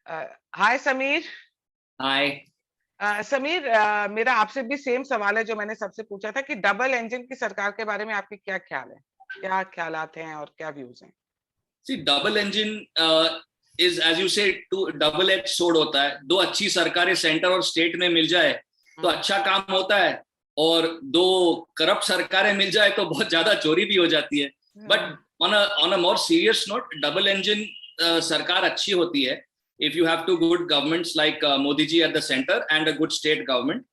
हाय समीर। हाय। समीर, मेरा आपसे भी सेम सवाल है जो मैंने सबसे पूछा था कि डबल इंजन की सरकार के बारे में आपके क्या ख्याल है, क्या ख्यालात हैं और क्या व्यूज हैं? See double engine is as you say to double edge sword होता है। दो अच्छी सरकारें सेंटर और स्टेट में मिल जाए तो अच्छा काम होता है, और दो करप्ट सरकारें मिल जाए तो बहुत ज्यादा चोरी भी हो जाती है। But on a more serious note, double engine सरकार अच्छी होती है if you have two good governments like Modi ji at the centre and a good state government.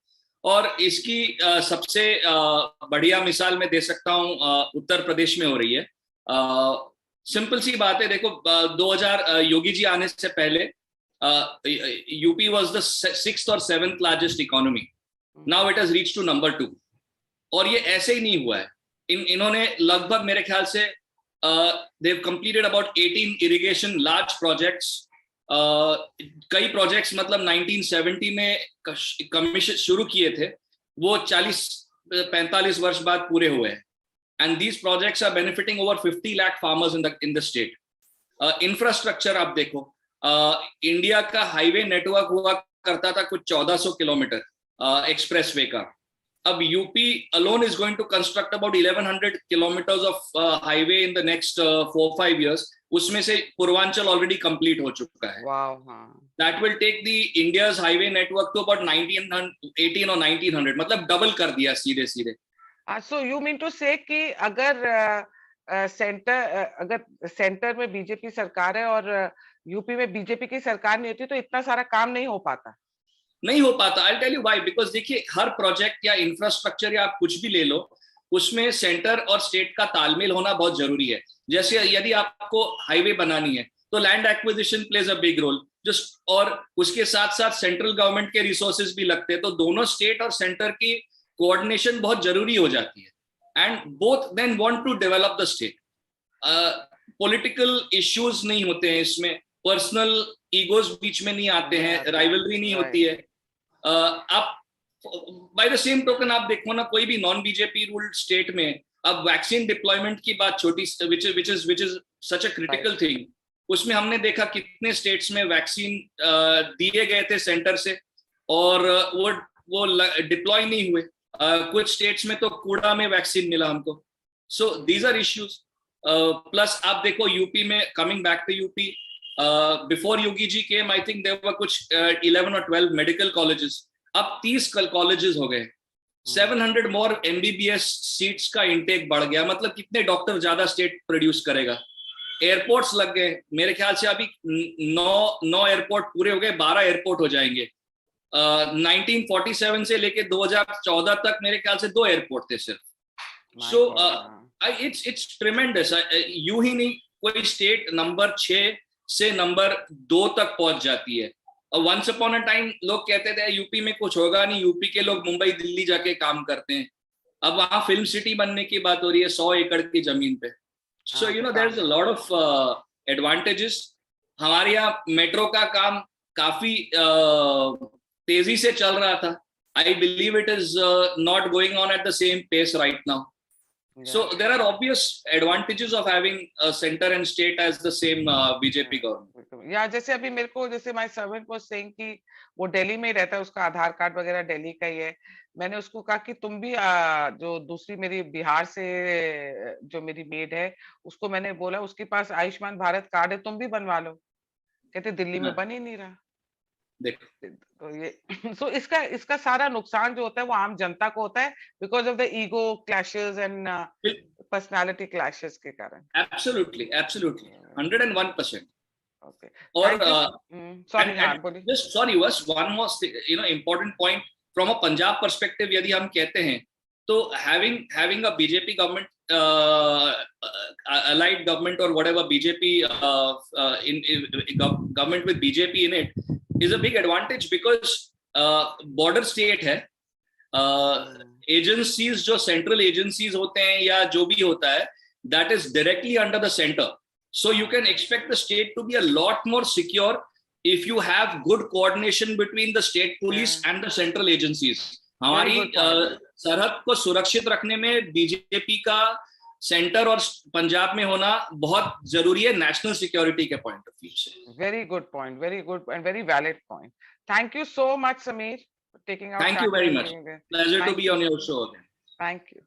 और इसकी सबसे बढ़िया मिसाल मैं दे सकता हूँ, उत्तर प्रदेश में हो रही है। सिंपल सी बात है, देखो 2000 योगी जी आने से पहले यूपी वाज द 6th और 7th largest economy. Now it has reach to number 2। और ये ऐसे ही नहीं हुआ है। इन्होंने लगभग मेरे ख्याल से they have completed about 18 irrigation large projects. कई प्रोजेक्ट्स मतलब 1970 में कमीशन शुरू किए थे, वो 40-45 वर्ष बाद पूरे हुए हैं। And these projects are benefiting over 50 lakh farmers in the state. Infrastructure आप देखो, इंडिया का हाईवे नेटवर्क हुआ करता था कुछ 1400 किलोमीटर एक्सप्रेसवे का। अब UP alone is going to construct about 1100 kilometers of highway in the next 4-5 years. उसमें से पूर्वांचल ऑलरेडी कंप्लीट हो चुका है। That will take the India's highway network to about 18 or 1900, मतलब डबल कर दिया सीधे सीधे। सो यू मीन टू से कि अगर सेंटर में बीजेपी सरकार है और यूपी में बीजेपी की सरकार नहीं होती तो इतना सारा काम नहीं हो पाता? नहीं हो पाता। I tell you why. Because देखिए, हर प्रोजेक्ट या इंफ्रास्ट्रक्चर या आप कुछ भी ले लो, उसमें सेंटर और स्टेट का तालमेल होना बहुत जरूरी है। जैसे यदि आपको हाईवे बनानी है तो land acquisition plays a big role, just, और उसके साथ साथ सेंट्रल गवर्नमेंट के रिसोर्सेज भी लगते हैं। तो दोनों स्टेट और सेंटर की कोऑर्डिनेशन बहुत जरूरी हो जाती है। And both then want to develop the state. Political issues नहीं होते हैं इसमें, पर्सनल ईगोज बीच में नहीं आते हैं, राइवलरी नहीं होती है। आप बाय द सेम टोकन आप देखो ना, कोई भी नॉन बीजेपी रूल्ड स्टेट में अब वैक्सीन डिप्लॉयमेंट की बात छोटी, which is such a critical thing, उसमें हमने देखा कितने स्टेट्स में वैक्सीन दिए गए थे सेंटर से और वो डिप्लॉय नहीं हुए। कुछ स्टेट्स में तो कूड़ा में वैक्सीन मिला हमको। So these are issues. Plus आप देखो यूपी में, coming back to UP, before Yogi ji came I think there were कुछ 11 और 12 मेडिकल कॉलेजेस, अब 30 कॉलेजेस हो गए। 700 मोर एमबीबीएस सीट्स का इनटेक बढ़ गया। मतलब कितने डॉक्टर ज्यादा स्टेट प्रोड्यूस करेगा। एयरपोर्ट्स लग गए, मेरे ख्याल से अभी 9 एयरपोर्ट पूरे हो गए, 12 एयरपोर्ट हो जाएंगे। 1947 से लेके 2014 तक मेरे ख्याल से 2 एयरपोर्ट थे सिर्फ। So it's tremendous. यूं ही नहीं, कोई स्टेट नंबर 6 से नंबर 2 तक पहुंच जाती है। वंस अपॉन अ टाइम लोग कहते थे यूपी में कुछ होगा नहीं, यूपी के लोग मुंबई दिल्ली जाके काम करते हैं। अब वहां फिल्म सिटी बनने की बात हो रही है 100 एकड़ की जमीन पे। So you know there is a lot of advantages. हमारे यहाँ मेट्रो का काम काफी तेजी से चल रहा था। I believe it is not going on at the same pace right now. Yeah. So there are obvious advantages of having a center and state as the same BJP government. या जैसे अभी मेरे को, जैसे my servant was saying कि वो दिल्ली में ही रहता है, उसका आधार कार्ड वगैरह दिल्ली का ही है। मैंने उसको कहा कि तुम भी जो दूसरी मेरी बिहार से जो मेरी मेड है, उसको मैंने बोला उसके पास आयुष्मान भारत कार्ड है, तुम भी बनवा लो। कहते दिल्ली में बन ही नहीं रहा। तो ये सो इसका सारा नुकसान जो होता है वो आम जनता को होता है because of the ego clashes and personality clashes के कारण। एब्सोल्युटली 101%। ओके, और sorry just sorry was one more important point from a Punjab perspective। यदि हम कहते हैं तो having a BJP government, allied government or whatever, BJP in government with BJP in it is a big advantage because border state है। Agencies जो central agencies होते हैं या जो भी होता है, that is directly under the center. So you can expect the state to be a lot more secure if you have good coordination between the state police and the central agencies. हमारी सरहद को सुरक्षित रखने में BJP का centre और पंजाब में होना बहुत जरूरी है नेशनल सिक्योरिटी के पॉइंट ऑफ व्यू से। Very good point. Very good and very valid point. Thank you so much, Sameer, for taking out thank time you very and much, being there. Pleasure to Thank be you. On your शो। Thank you.